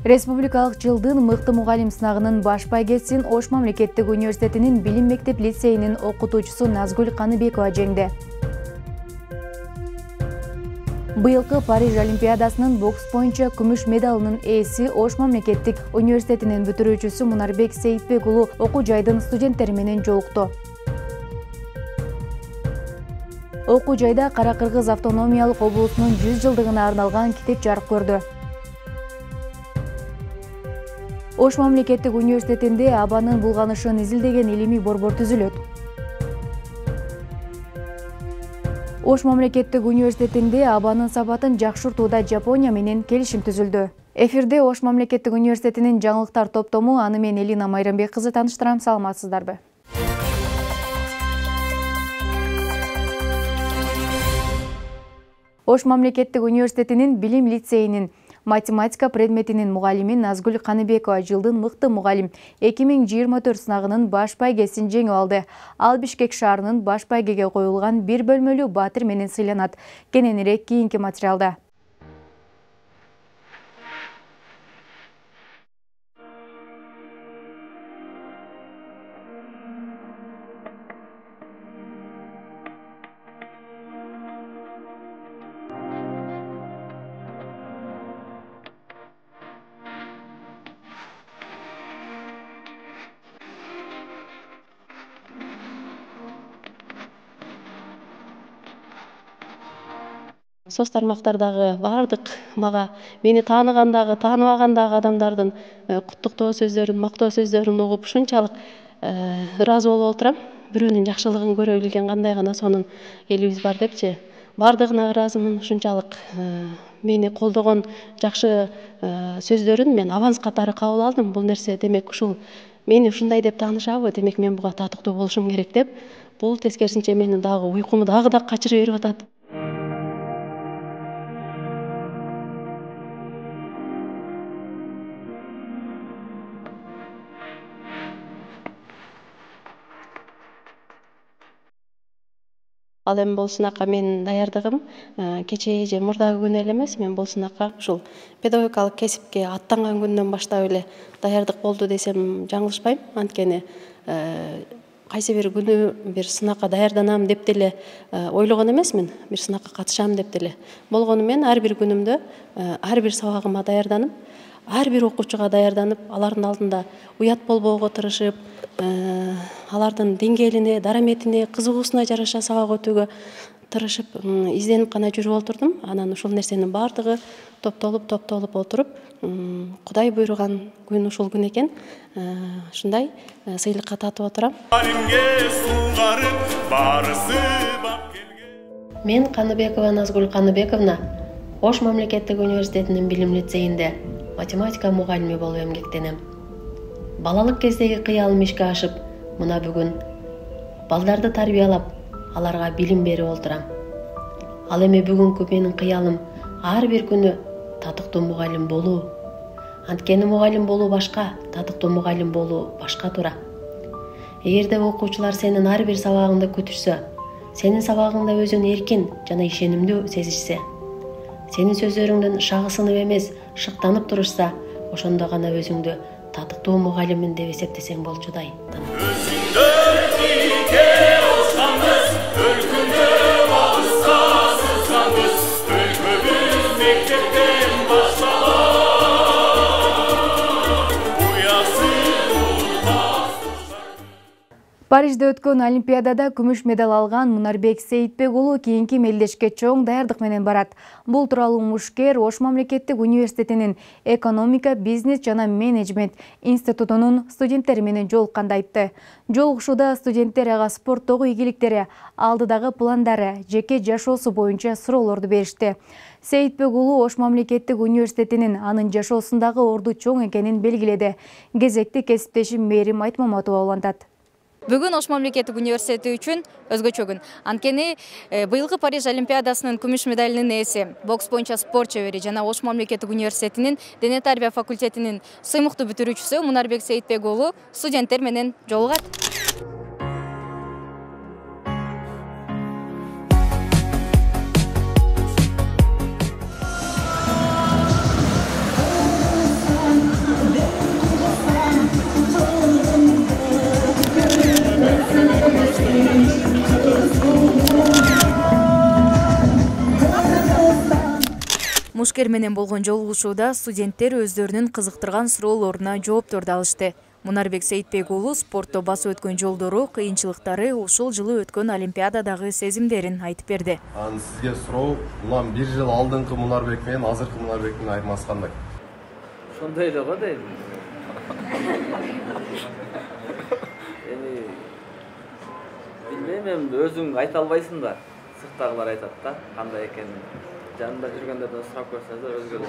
Республикалык жылдын мыкты мугалим сынагынын баш байгесин Ош мамлекеттик университетинин билим мектеп лицейинин окутуучусу Назгүл Каныбекова жеңди. Быйылкы Париж Олимпиадасынын бокс боюнча күмүш медалынын ээси Ош мамлекеттик университетинин бүтүрүүчүсү Мунарбек Сейитбек уулу окуу жайдын студенттери менен жолукту. Окуу жайда Кара-Кыргыз автономиялык облусунун 100 жылдыгына арналган китеп жарык көрдү. Ош мамлекеттик университетинде абанын булганышын изилдеген илимий борбор түзүлөт. Ош мамлекеттик университетинде абанын сапатын жакшыртууда Жапония менен келишим түзүлдү. Эфирде Ош мамлекеттик университетинин жаңылыктар топтому, аны мен Элина Майрамбек кызы тааныштырам. Саламатсыздарбы? Ош мамлекеттик университетинин билим лицейинин математика предметинин мугалими Назгүл Каныбекова жылдын мыкты мугалим 2024 сынагынын баш байгесин жеңип алды. Ал Бишкек шаарынын баш байгеге коюлган бир бөлмөлүү батир менен сыйланат. Кененирээк кийинки материалда. Соц тармактардагы бардык мени тааныгандагы, тааныбагандагы адамдардын куттуктоо сөздөрүн, мактоо сөздөрүн угуп ушунчалык ыраазы болуп отурам. Бирөөнүн жакшылыгын көрө билген кандай гана сонун элибиз бар депчи. Бардыгына ыраазымын. Ушунчалык мени колдогон жакшы сөздөрүн мен аванс катары кабыл алдым. Бул нерсе демек ушул мени ушундай деп таанышабы, демек мен буга татыктуу болушум керек деп. Бул тескерисинче менин дагы уйкуму дагы качырып берип атат. Ал эми бул сынакка менин даярдыгым кечээ же мурдагы күнү эле эмес. Мен бул сынакка ушул педагогикалык кесипке аттанган күндөн баштап эле даярдык болду десем жаңылышпайм. Анткени кайсы бир күнү бир сынакка даярданам деп деле ойлогон эмесмин. Бир сынакка катышам деп деле. Болгону мен ар бир күнүмдө ар бир сабагыма даярданып, ар бир окуучуга даярданып, алардын алдында уят болбоого тырышып, алардын деңгээлине, дараметине, кызыгуусуна жараша сабак өтүүгө тырышып, изденип гана жүрүп отурдум. Анан ушул нерсенин бардыгы топтолуп отуруп, Кудай буйруган күн ушул күн экен. Ушундай сыйлыкка татып отурам. Мен Каныбекова Назгүл Каныбековна Ош мамлекеттик университетинин билим лицейинде математика мугалими болуп эмгектенем. Балалык кездеги кыялым ишке ашып, мына бүгүн балдарды тарбиялап, аларга билим берип отурам. Ал эми бүгүнкү менин кыялым ар бир күнү татыктуу мугалим болуу. Анткени мугалим болуу башка, татыктуу мугалим болуу башка тура. Эгерде окуучулар сенин ар бир сабагыңды күтүшсө, сенин сабагыңда өзүн эркин жана ишенимдүү сезишсе, сенин сөздөрүңдөн шагысынып эмес, шыктанып турушса, ошондо гана өзүңдү татыктуу мугалиммин деп эсептесең болчудай. Парижде өткөн Олимпиадада күмүш медаль алган Мунарбек Сейитбек уулу кийинки мелдешке чоң даярдык менен барат. Бул тууралуу мушкер Ош мамлекеттик университетинин экономика, бизнес жана менеджмент институтунун студенттери менен жолукканда айтты. Жолугушууда студенттер ага спорттогу ийгиликтери, алдыдагы пландары, жеке жашоосу боюнча суроолорду беришти. Сейитбек уулу Ош мамлекеттик университетинин анын жашоосундагы орду чоң экенин белгиледи. Кезекти кесиптешим Мээрим Айтмаматова улантат. Бүгүн Ош мамлекеттик университети үчүн өзгөчө күн. Анткени быйылкы Париж Олимпиадасынын күмүш медалинин ээси, бокс боюнча спорт чебери жана Ош мамлекеттик университетинин дене тарбия факультетинин сыймыктуу бүтүрүүчүсү Мунарбек Сейитбек уулу студенттер менен жолугат. Журналисттер менен болгон жолугушууда студенттер өздөрүнүн кызыктырган суроолоруна жоопторду алышты. Мунарбек Сейитбек уулу спортто басып өткөн жолдору, кыйынчылыктары, ушул жылы өткөн Олимпиададагы сезимдерин айтып берди. Сизге суроо, улам 1 жыл алдыңкы Мунарбек менен азыркы Мунарбектин айырмасы кандай? Ошондой эле го дейм. Билбейм, эми өзүң айта албайсың да. Сырттагылар айтат да, кандай экенин. Жанында жүргөндөрдөн сурап көрсөңүздөр өзгөрөт.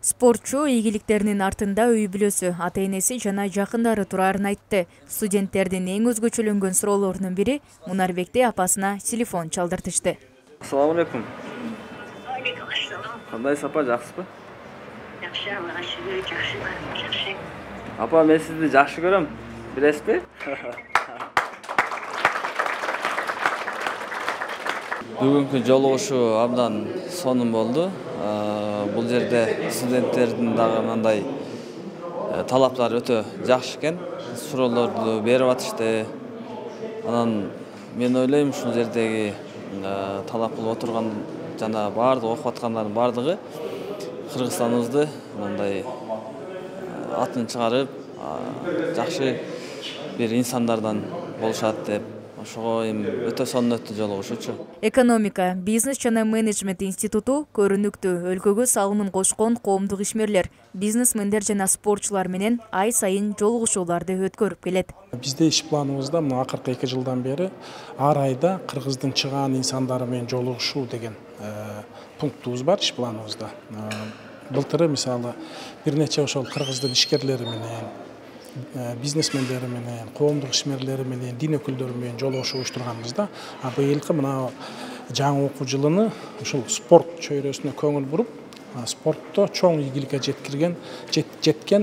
Спортчу ийгиликтеринин артында үй бүлөсү, ата-энеси жана жакындары турарын айтты. Студенттердин эң өзгөчөлөнгөн суроолорунун бири Мунарбекти апасына телефон чалдыртышты. Assalamu alaikum. Кандайсыз апа, жакшысызбы? Жакшы, Аллага шүгүр, жакшы. Апа, мен сизди жакшы көрөм. Билесизби? Бүгүнкү жолугушуу абдан сонун болду. Бул жерде студенттердин дагы мындай талаптары өтө жакшы экен. Суроолорду берип атышты. Анан мен ойлойм ушул жердеги талап кылып отурган жана баардык окуп аткандардын баардыгы Кыргызстаныбызды мындай атын чыгарып, жакшы бир инсандардан болушат деп ошого эми өтө сонун өттү жолугушуучу. Экономика, бизнес жана менеджмент институту көрүнүктүү өлкөгө салымын кошкон коомдук ишмерлер, бизнесмендер жана спортчулар менен ай сайын жолугушууларды өткөрүп келет. Бизде иш планыбызда мына акыркы 2 жылдан бери ар айда Кыргыздын чыгаан инсандары менен жолугушуу деген пунктубуз бар иш планыбызда. Былтыры мисалы бир нече ошол Кыргыздын ишкерлери менен, бизнесмендери менен, коомдук ишмерлери менен, дин өкүлдөрү менен жолугушуу уюштурганбызда, быйылкы мына жаңы окуу жылыны ушул спорт чөйрөсүнө көңүл буруп, спортто чоң ийгиликке жеткен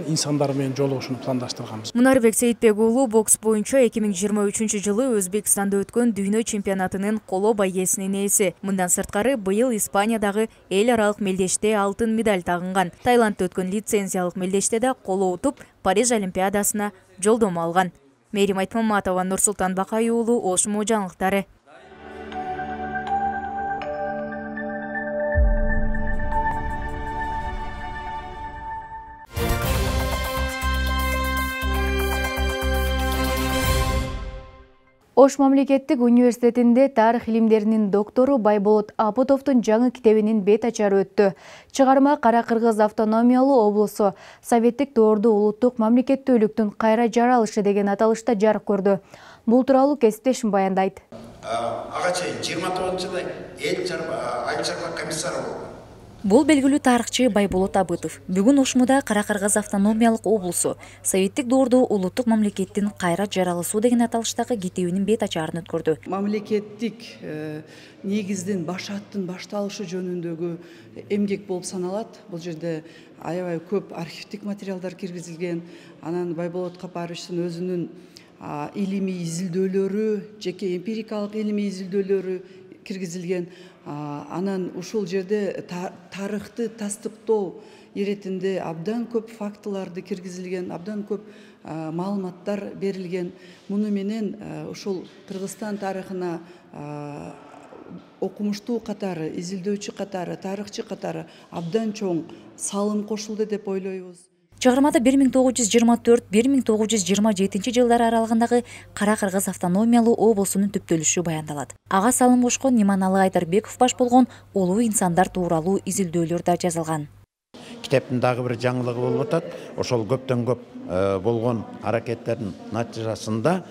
инсандар менен жолугушууну пландаштырганбыз. Мунарбек Сейитбек уулу бокс боюнча 2023 жылы Өзбекстанда өткөн дүйнө чемпионатынын коло байгесинин ээси. Мындан сырткары быйыл Испаниядагы эл аралык мелдеште алтын медаль тагынган. Таиландда өткөн лицензиялык мелдеште да коло утуп, Париж Олимпиадасына жолдомо алган. Мерим Айтмаматова, Нурсултан Бакай уулу, Ошмо жаңылыктары. Ош мамлекеттик университетинде тарых илимдеринин доктору Байболот Апутовдун жаңы китебинин бет ачары өттү. Чыгарма Кара Кыргыз автономиялуу облусу советтик доорду улуттук мамлекеттүүлүктүн кайра жаралышы деген аталышта жарык көрдү. Бул тууралуу кесиптешим баяндайт. Ага чейин 29-жылы эл айыл комиссары болду. Бул белгилүү тарыхчы Байболот Абытов бүгүн Ошмуда Кара Кыргыз автономиялык облусу советтик доорду улуттук мамлекеттин кайра жаралышуу деген аталыштагы китебинин бет ачарын өткөрдү. Мамлекеттик негиздин башаттын башталышы жөнүндөгү эмгек болуп саналат. Бул жерде аябай көп архивдик материалдар киргизилген. Анан Байболот Капаровичтин өзүнүн илимий изилдөөлөрү, жеке эмпирикалык илимий изилдөөлөрү киргизилген. Анан ушул жерде тарыхты тастыктоо иретинде абдан көп фактыларды киргизилген, абдан көп маалыматтар берилген. Муну менен ушул Кыргызстан тарыхына окумуштуу катары, изилдөөчү катары, тарыхчы катары абдан чоң салым кошулду деп ойлойбуз. Чыгармада 1924-1927 жылдары аралыгындагы Кара Кыргыз автономиялуу облусунун түптөлүшү баяндалат. Ага салым кошкон Иманалы Айдарбеков баш болгон улуу инсандар тууралуу изилдөөлөр да жазылган. Китептин дагы бир жаңылыгы болуп атат. Ошол көптөн көп болгон аракеттердин натыйжасында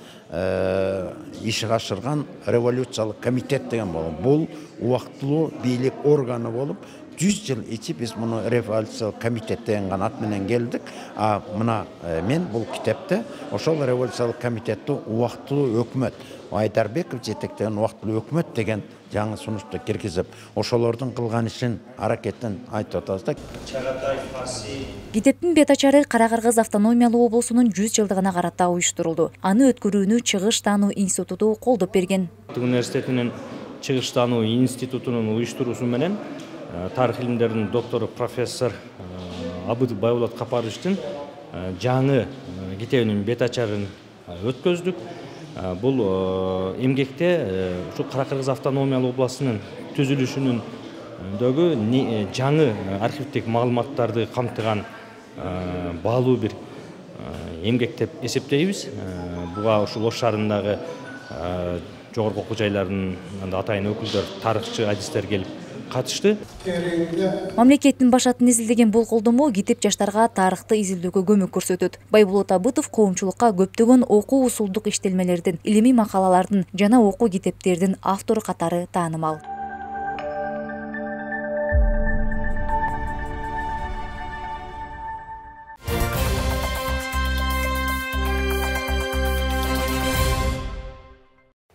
иши ашырган революциялык комитет деген болот. Бул убактылуу бийлик органы болуп 100 жыл ичи биз муну революциялык комитет деген ат менен келдик. Мына мен бул китепте ошол революциялык комитетти убактылуу өкмөт, Айдарбеков жетектеген убактылуу өкмөт деген жаңы сунушту киргизип, ошолордун кылган ишин, аракетин айтып атабыз да. Китептин бет ачары Кара Кыргыз автономиялуу облусунун 100 жылдыгына карата уюштурулду. Аны өткөрүүнү Чыгыш таануу институту колдоп берген. Университетинин Чыгыш таануу институтунун уюштуруусу менен тарых илимдеринин доктору профессор Абытов Байболот Капаровичтин жаңы китебинин бет ачарын өткөздүк. Бул эмгекте ушу Кара Кыргыз автономиялуу областынын түзүлүшүнүн жаңы архивдик маалыматтарды камтыган баалуу бир эмгек деп эсептейбиз. Буга ушул Ош шаарындагы жогорку окуу жайларынын атайын өкүлдөр, тарыхчы, адистер келип катышты. Мамлекеттин башатын изилдеген бул колдомо китеп жаштарга тарыхты изилдөөгө көмөк көрсөтөт. Байболот Абытов коомчулукка көптөгөн окуу усулдук иштелмелердин, илимий макалалардын жана окуу китептердин автору катары таанымал.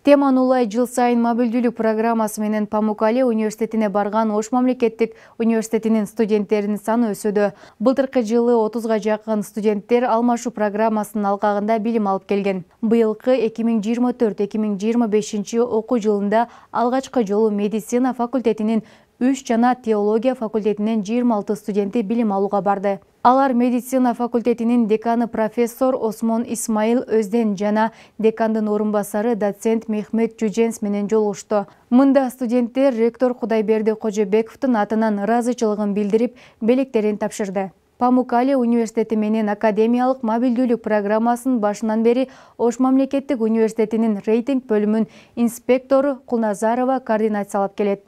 Теман улай жыл сайын мобилдүүлүк программасы менен Памукале университетине барган Ош мамлекеттик университетинин студенттеринин саны өсүүдө. Былтыркы жылы 30га жакын студенттер алмашуу программасынын алкагында билим алып келген. Быйылкы 2024-2025 окуу жылында алгачкы жолу медицина факультетинин 3 жана теология факультетинен 26 студенти билим алууга барды. Алар медицина факультетинин деканы профессор Осмон Исмаил Өзден жана декандын орунбасары доцент Мехмет Жүженс менен жолугушту. Мында студенттер ректор Кудайберди Кожобековдун атынан ыраазычылыгын билдирип, белектерин тапшырды. Памукале университети менен академиялык мобилдүүлүк программасынын башынан бери Ош мамлекеттик университетинин рейтинг бөлүмүнүн инспектору Кулназарова координациялап келет.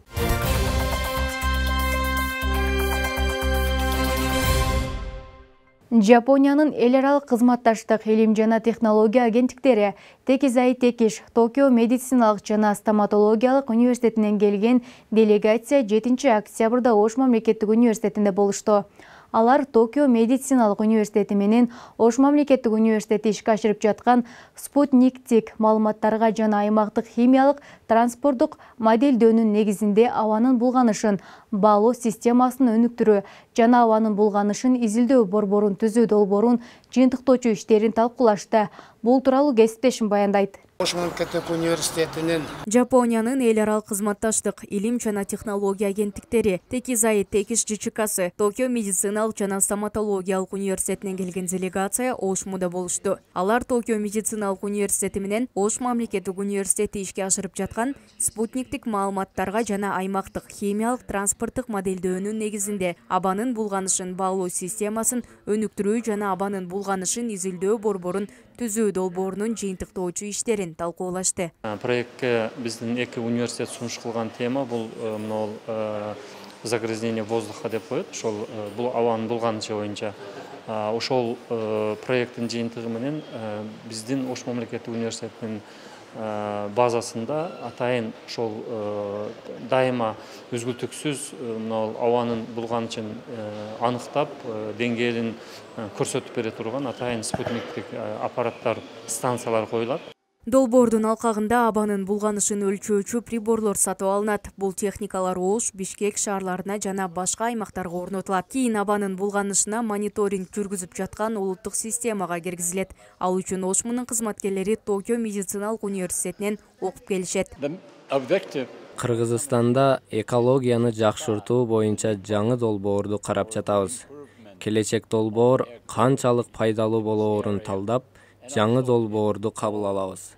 Жапониянын эл аралык кызматташтык илим жана технология агенттиктери Текизай Текиш Токио медициналык жана стоматологиялык университетинен келген делегация 7 октябрда Ош мамлекеттик университетинде болушту. Алар Токио медициналык университети менен Ош мамлекеттик университети ишке ашырып жаткан спутниктик маалыматтарга жана аймактык химиялык транспорттук моделдөөнүн негизинде абанын булганышын баалоо системасын өнүктүрүү жана абанын булганышын изилдөө борборун түзүү долбоорун жыйынтыктоочу иштерин талкуулашты. Бул тууралуу кесиптешим баяндайт. Ош мамлекеттик университетинин Жапониянын эл аралык кызматташтык илим жана технология агенттиктери Текизай Текиш ЖЧКсы Токио медициналык жана стоматологиялык университетинен келген делегация Ошмуда болушту. Алар Токио медициналык университети менен Ош мамлекеттик университети ишке ашырып жаткан спутниктик маалыматтарга жана аймактык химиялык транспорттук моделдөөнүн негизинде абанын булганышын баалоо системасын өнүктүрүү жана абанын булганышын изилдөө борборун түзүү долбоорунун жыйынтыктоочу иштерин талкуулашты. Проектке биздин эки университет сунуш кылган тема бул загрязнение воздуха деп коет. Ошол бул абанын булганышы боюнча. Ошол проекттин жыйынтыгы менен биздин Ош мамлекеттик университетинин базасында атайын ошол дайыма үзгүлтүксүз абанын булганычын аныктап деңгээлин көрсөтүп бере турган атайын спутниктик аппараттар, станциялар коюлат. Долбоордун алкагында абанын булганышын өлчөөчү приборлор сатып алынат. Бул техникалар Ош, Бишкек шаарларына жана башка аймактарга орнотулат. Кийин абанын булганышына мониторинг жүргүзүп жаткан улуттук системага киргизилет. Ал үчүн Ошмунун кызматкерлери Токио медициналык университетинен окуп келишет. Кыргызстанда экологияны жакшыртуу боюнча жаңы долбоорду карап жатабыз. Келечек долбоор канчалык пайдалуу болоорун талдап, жаңы долбоорду кабыл алабыз.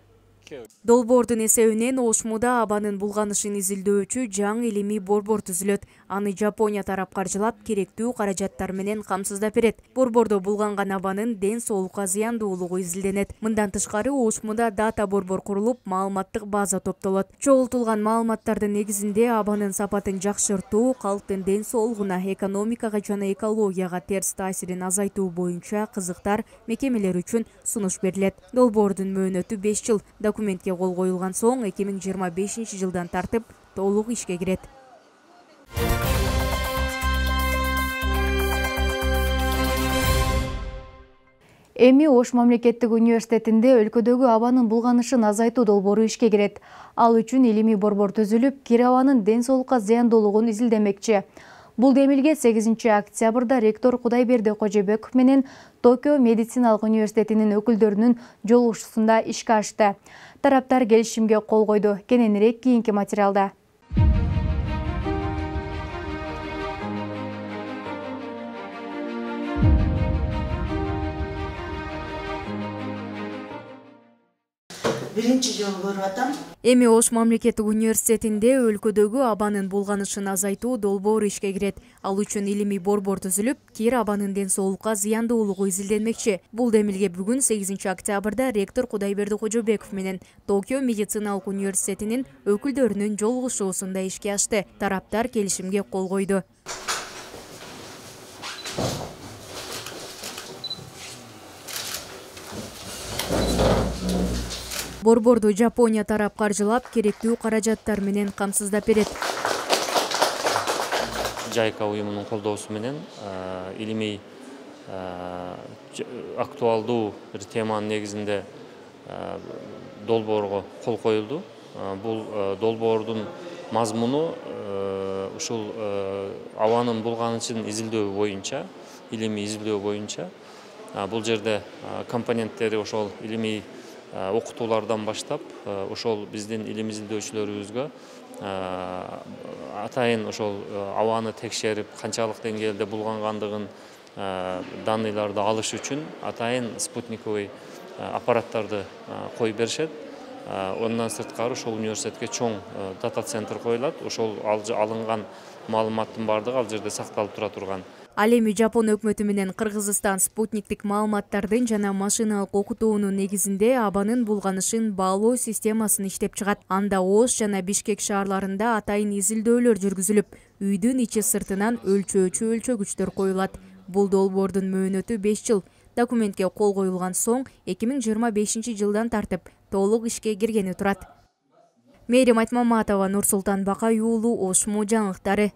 Долбоордун эсебинен Ошмуда абанын булганышын изилдөөчү жаңы илимий борбор түзүлөт. Аны Жапония тарап каржылап, керектүү каражаттар менен камсыздап берет. Борбордо булганган абанын ден соолукка зыяндуулугу изилденет. Мындан тышкары Ошмуда дата борбор курулуп, маалыматтык база топтолот. Чогултулган маалыматтардын негизинде абанын сапатын жакшыртуу, калктын ден соолугуна, экономикага жана экологияга терс таасирин азайтуу боюнча кызыктар мекемелер үчүн сунуш берилет. Долбоордун мөөнөтү 5 жыл. Документке кол коюлган соң 2025 жылдан тартып толук ишке кирет. Эми Ош мамлекеттик университетинде өлкөдөгү абанын булганышын азайтуу долбоору ишке кирет. Ал үчүн илимий борбор түзүлүп, кир абанын ден соолукка зыяндуулугун изилдемекчи. Бул демилге 8 октябрда ректор Кудайберди Кожобеков менен Токио медициналык университетинин өкүлдөрүнүн жолугушуусунда ишке ашты. Тараптар келишимге кол койду. Кененирээк кийинки материалда. биринчи жолу көрүп атам. Эми Ош мамлекеттик университетинде өлкөдөгү абанын булганышын азайтуу долбоору ишке кирет. Ал үчүн илимий борбор түзүлүп, кир абанын ден соолукка зыяндуулугу изилденмекчи. Бул демилге бүгүн 8 октябрда ректор Кудайберди Кожобеков менен Токио медициналык университетинин өкүлдөрүнүн жолугушуусунда ишке ашты. Тараптар келишимге кол койду. Борборду Жапония тарап каржылап, керектүү каражаттар менен камсыздап берет. JICA уюмунун колдоосу менен илимий актуалдуу бир теманын негизинде долбоорго кол коюлду. Бул долбоордун мазмуну ушул абанын булганышын изилдөө боюнча, илимий изилдөө боюнча. Бул жерде компоненттери ошол илимий окутуулардан баштап, ошол биздин илим изилдөөчүлөрүбүзгө атайын ошол абаны текшерип, канчалык деңгээлде булгангандыгын данныйларды алыш үчүн атайын спутниковый аппараттарды коюп беришет. Ондан сырткары ошол университетке чоң дата-центр коюлат. Ошол алынган маалыматтын бардыгы ал жерде сакталып тура турган. Ал эми Жапон өкмөтү менен Кыргызстан спутниктик маалыматтардын жана машиналык окутуунун негизинде абанын булганышын баалоо системасын иштеп чыгат. Анда Ош жана Бишкек шаарларында атайын изилдөөлөр жүргүзүлүп, үйдүн ичи сыртынан өлчөөчү өлчөгүчтөр коюлат. Бул долбоордун мөөнөтү 5 жыл. Документке кол коюлган соң 2025 жылдан тартып толук ишке киргени турат. Мээрим Айтмаматова, Нурсултан Бакай уулу, Ошмо жаңылыктары.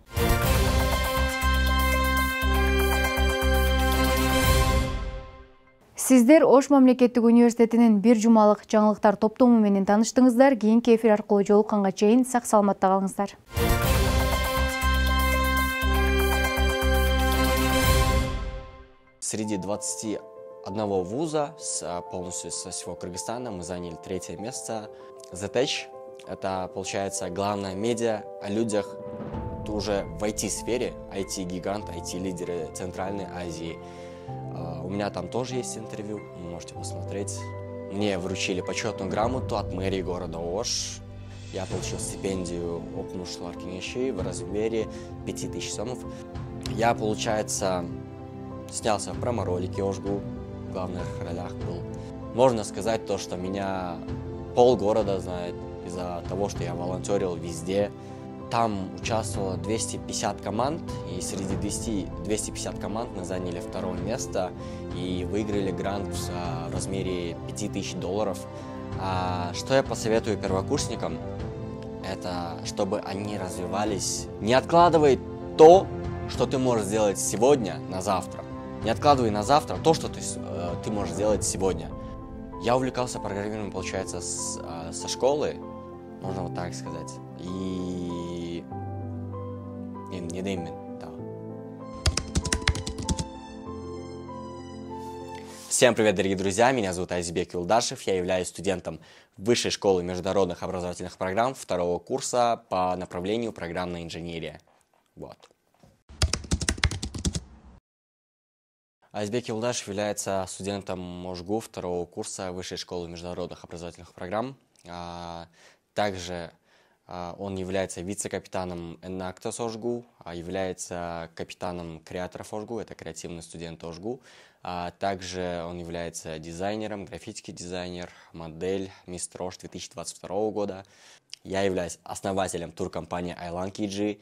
Сиздер Ош мамлекеттик университетинин бир жумалык жаңылыктар топтому менен таныштыңыздар. Кийинки эфир аркылуу жолукканга чейин сак саламатта калыңыздар. Среди 21 вуза полностью со всего Кыргызстана мы заняли 3-е место. ZTech — это, получается, главная медиа о людях уже в IT-сфере, IT-гигант, IT-лидеры Центральной Азии. У меня там тоже есть интервью, вы можете посмотреть. Мне вручили почетную грамоту от мэрии города Ош. Я получил стипендию Окунушлар Кенеши в размере 5000 сомов. Я, получается, снялся в промо-ролике Ошгу, в главных ролях был. Можно сказать то, что меня полгорода знает из-за того, что я волонтерил везде. Там участвовало 250 команд, и среди 250 команд мы заняли 2-е место и выиграли грант в размере $5000. Что я посоветую первокурсникам? Это чтобы они развивались. Не откладывай то, что ты можешь сделать сегодня на завтра. Не откладывай на завтра то, что ты можешь сделать сегодня. Я увлекался программированием, получается, со школы, можно вот так сказать. И не дейм, да. Всем привет, дорогие друзья! Меня зовут Айзбек Юлдашев. Я являюсь студентом Высшей школы международных образовательных программ 2-го курса по направлению программная инженерия. Вот. Айзбек Юлдашев является студентом ОШГУ 2-го курса Высшей школы международных образовательных программ. Также он является вице-капитаном Enactus ОШГУ, является капитаном креаторов ОШГУ, это креативный студент ОШГУ. Также он является дизайнером, графический дизайнер, модель Мистер Ош 2022 года. Я являюсь основателем туркомпании iLankG,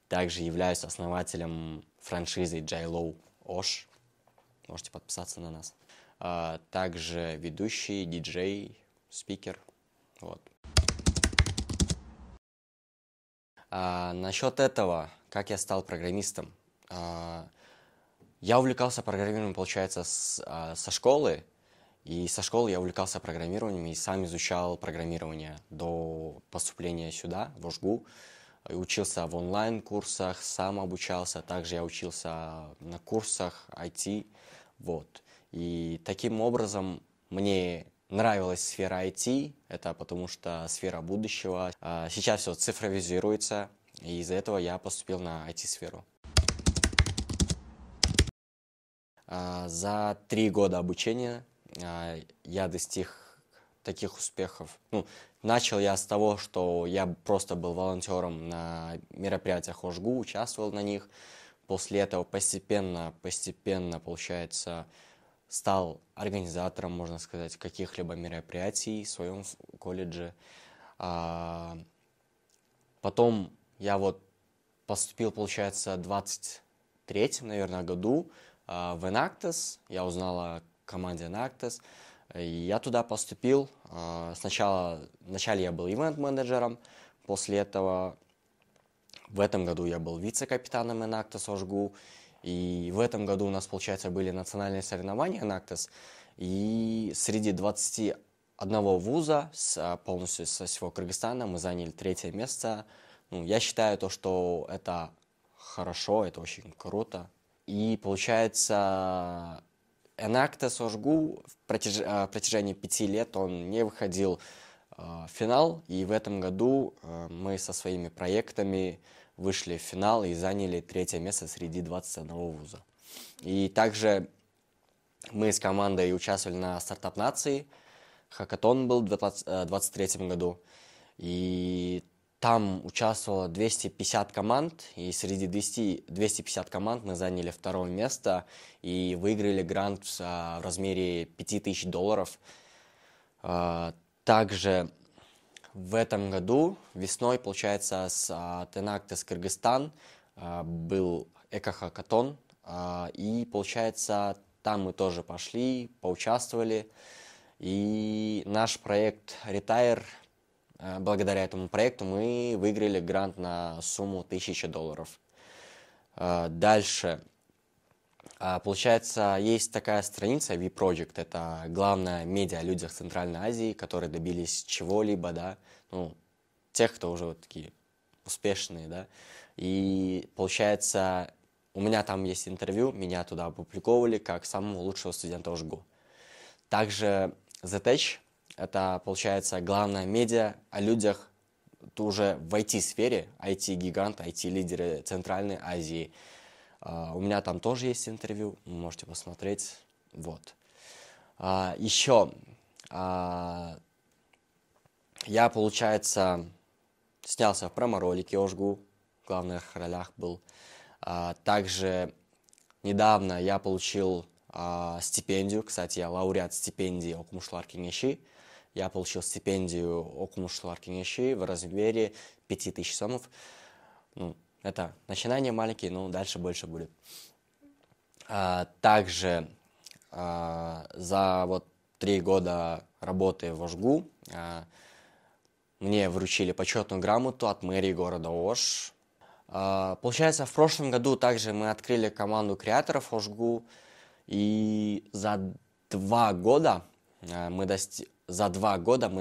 также являюсь основателем франшизы Jailo Osh. Можете подписаться на нас. Также ведущий, диджей, спикер. Вот. Насчет этого, как я стал программистом. Я увлекался программированием, получается, со школы. И со школы я увлекался программированием и сам изучал программирование до поступления сюда, в ОШГУ. Учился в онлайн-курсах, сам обучался. Также я учился на курсах IT. Вот. И таким образом мне нравилась сфера IT, это потому что сфера будущего. Сейчас все цифровизируется, и из-за этого я поступил на IT-сферу. За 3 года обучения я достиг таких успехов. Ну, начал я с того, что я просто был волонтером на мероприятиях ОЖГУ, участвовал на них. После этого постепенно, получается, стал организатором, можно сказать, каких-либо мероприятий в своем колледже. Потом я вот поступил, получается, в 23-м, наверное, году в Enactus. Я узнал о команде Enactus. Я туда поступил. Вначале я был ивент-менеджером. После этого в этом году я был вице-капитаном Enactus ОЖГУ. И в этом году у нас, получается, были национальные соревнования Enactus. И среди 21 вуза полностью со всего Кыргызстана мы заняли 3-е место. Ну, я считаю то, что это хорошо, это очень круто. И получается, Enactus ОЖГУ в протяжении 5 лет он не выходил в финал. И в этом году мы со своими проектами вышли в финал и заняли 3-е место среди 21 вуза. И также мы с командой участвовали на стартап нации. Хакатон был в 2023 году. И там участвовало 250 команд. И среди 250 команд мы заняли 2-е место и выиграли грант в размере $5000. Также в этом году весной, получается, от Enactus Кыргызстан был эко-хакатон. И, получается, там мы тоже пошли, поучаствовали. И наш проект Retire, благодаря этому проекту мы выиграли грант на сумму $1000. Дальше, получается, есть такая страница V-Project, это главная медиа о людях Центральной Азии, которые добились чего-либо, да, ну, тех, кто уже вот такие успешные, да. И получается, у меня там есть интервью, меня туда опубликовали как самого лучшего студента ОЖГУ. Также ZTech, это, получается, главная медиа о людях уже в IT-сфере, IT-гигант, IT-лидеры Центральной Азии. У меня там тоже есть интервью, вы можете посмотреть. Вот. Еще я, получается, снялся в промо-ролике ОЖГУ, в главных ролях был. Также недавно я получил стипендию, кстати, я лауреат стипендии Окумуштуулар кеңеши. Я получил стипендию Окумуштуулар кеңеши в размере 5000 сомов. Ну, это начинание маленькие, но дальше больше будет. Также за вот 3 года работы в ОЖГУ мне вручили почетную грамоту от мэрии города Ош. Получается, в прошлом году также мы открыли команду креаторов ОЖГУ. И за 2 года мы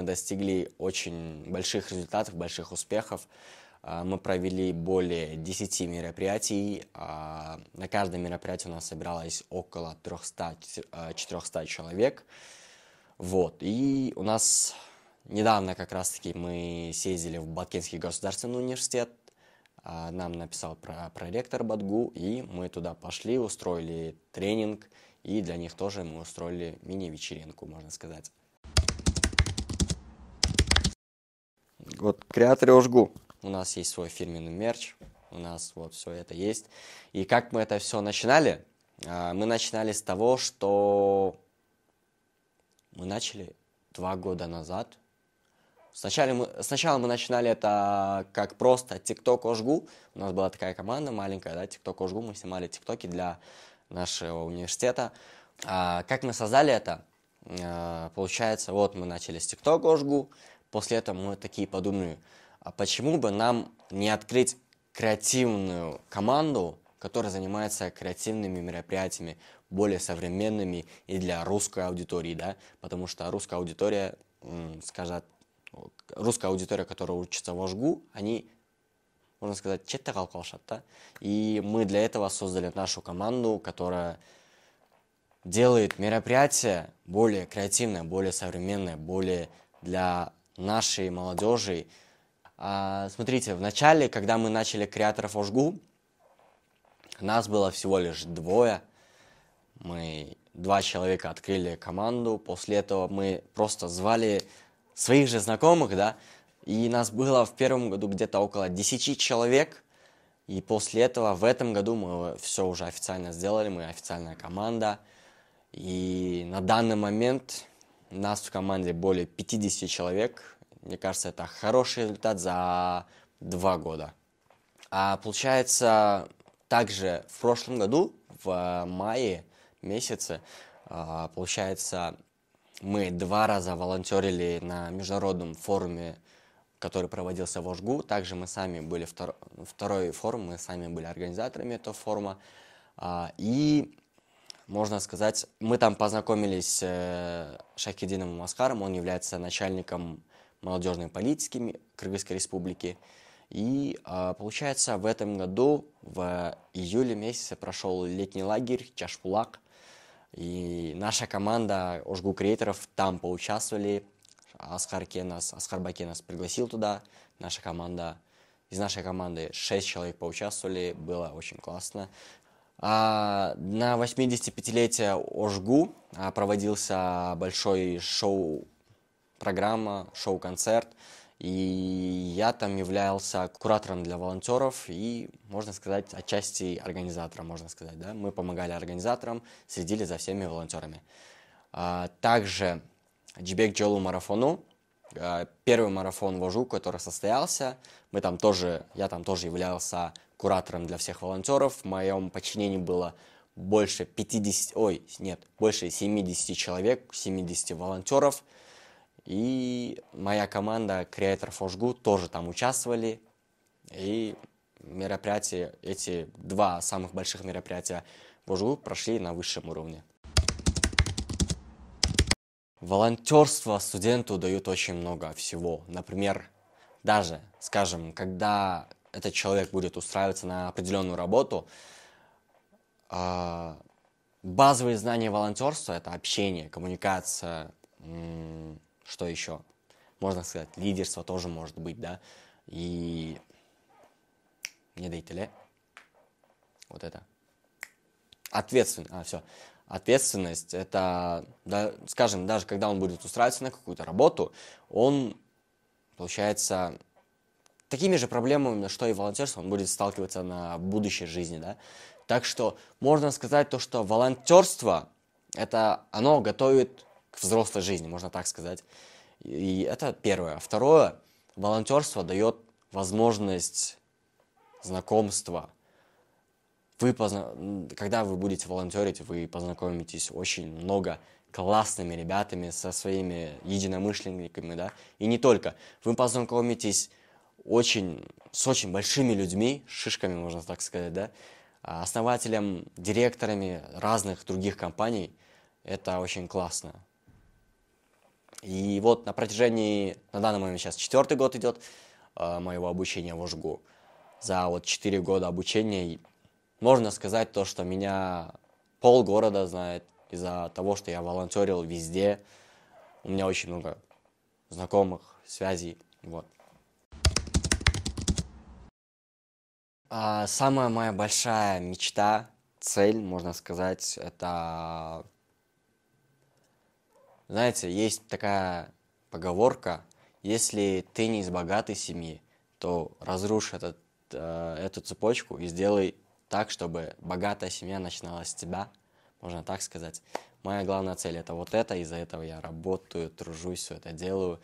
достигли очень больших результатов, больших успехов. Мы провели более 10 мероприятий. На каждом мероприятии у нас собиралось около 300-400 человек. Вот. И у нас недавно как раз-таки мы съездили в Баткенский государственный университет. Нам написал проректор БАТГУ, и мы туда пошли, устроили тренинг, и для них тоже мы устроили мини-вечеринку, можно сказать. Вот креаторы ОЖГУ. У нас есть свой фирменный мерч, у нас вот все это есть. И как мы это все начинали? Мы начинали с того, что мы начали 2 года назад. Сначала мы начинали это как просто TikTok ОЖГУ. У нас была такая команда маленькая, да, TikTok ОЖГУ. Мы снимали тиктоки для нашего университета. Как мы создали это? Получается, вот мы начали с TikTok ОЖГУ. После этого мы такие подумали, а почему бы нам не открыть креативную команду, которая занимается креативными мероприятиями, более современными и для русской аудитории, да? Потому что русская аудитория, которая учится в ОЖГУ, они, можно сказать, четте калып калышат, да? И мы для этого создали нашу команду, которая делает мероприятия более креативное, более современное, более для нашей молодежи. Смотрите, в начале, когда мы начали креаторов ОЖГУ, нас было всего лишь 2. Мы 2 человека открыли команду. После этого мы просто звали своих же знакомых, да, и нас было в первом году где-то около 10 человек. И после этого в этом году мы все уже официально сделали, мы официальная команда. И на данный момент нас в команде более 50 человек. Мне кажется, это хороший результат за 2 года. А получается, также в прошлом году, в мае месяце, получается, мы 2 раза волонтерили на международном форуме, который проводился в Ошгу. Также мы сами были, второй форум, мы сами были организаторами этого форума. И, можно сказать, мы там познакомились с Шайхетдиновым Аскаром, он является начальником молодежной политики Кыргызской республики. И, получается, в этом году, в июле месяце, прошел летний лагерь Чашпулак. И наша команда Ошгу креаторов там поучаствовали. Аскар Баке нас пригласил туда. Из нашей команды 6 человек поучаствовали. Было очень классно. На 85-летие Ошгу проводился большой шоу-программа, шоу-концерт. И я там являлся куратором для волонтеров и, можно сказать, отчасти организатором, можно сказать, да. Мы помогали организаторам, следили за всеми волонтерами. Также Джибек Джолу марафону, первый марафон в Ошгу, который состоялся, я там тоже являлся куратором для всех волонтеров. В моем подчинении было больше 70 человек, 70 волонтеров. И моя команда креаторов Ошгу тоже там участвовали. И мероприятия, эти 2 самых больших мероприятия в Ошгу прошли на высшем уровне. Волонтерство студенту дают очень много всего. Например, даже, скажем, когда этот человек будет устраиваться на определенную работу, базовые знания волонтерства — это общение, коммуникация, что еще? Можно сказать, лидерство тоже может быть, да? И не дайте вот это. Ответственность — это, да, скажем, даже когда он будет устраиваться на какую-то работу, он, получается, такими же проблемами, что и волонтерство, он будет сталкиваться на будущей жизни, да? Так что можно сказать то, что волонтерство, оно готовит к взрослой жизни, можно так сказать. И это первое. Второе, волонтерство дает возможность знакомства. Когда вы будете волонтерить, вы познакомитесь очень много классными ребятами, со своими единомышленниками, да, и не только. Вы познакомитесь с очень большими людьми, шишками, можно так сказать, да, основателями, директорами разных других компаний. Это очень классно. И вот на данный момент сейчас 4-й год идет моего обучения в Ошгу. За 4 года обучения можно сказать то, что меня полгорода знает из-за того, что я волонтерил везде. У меня очень много знакомых, связей. Вот. Самая моя большая мечта, цель, можно сказать, это... Знаете, есть такая поговорка: если ты не из богатой семьи, то разрушь эту цепочку и сделай так, чтобы богатая семья начиналась с тебя, можно так сказать. Моя главная цель — это вот это, из-за этого я работаю, тружусь, все это делаю.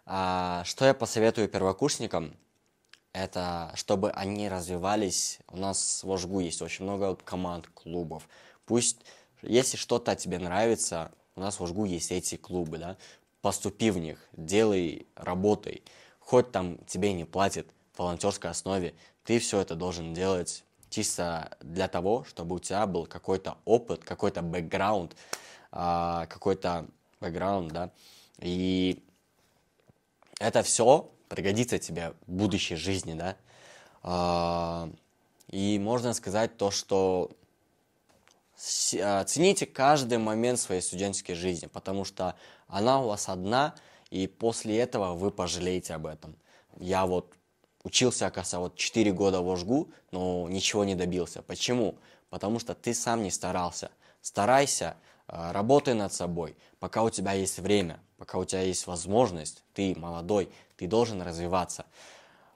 Что я посоветую первокурсникам? Это чтобы они развивались. У нас в Ошгу есть очень много команд, клубов. Пусть, если что-то тебе нравится, у нас в Ошгу есть эти клубы, да? Поступи в них, делай, работай. Хоть там тебе не платят в волонтерской основе, ты все это должен делать чисто для того, чтобы у тебя был какой-то опыт, какой-то бэкграунд, да? И это все пригодится тебе в будущей жизни, да. И можно сказать то, что цените каждый момент своей студенческой жизни, потому что она у вас одна, и после этого вы пожалеете об этом. Я вот учился, оказывается, вот 4 года в ОЖГУ, но ничего не добился. Почему? Потому что ты сам не старался. Старайся, работай над собой, пока у тебя есть время, пока у тебя есть возможность, ты молодой, ты должен развиваться.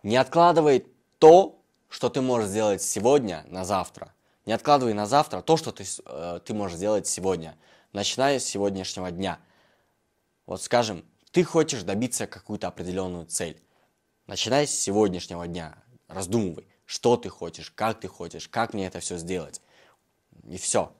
Не откладывай то, что ты можешь сделать сегодня на завтра. Не откладывай на завтра то, что ты можешь сделать сегодня. Начиная с сегодняшнего дня. Вот скажем, ты хочешь добиться какую-то определенную цель. Начиная с сегодняшнего дня. Раздумывай, что ты хочешь, как мне это все сделать. И все.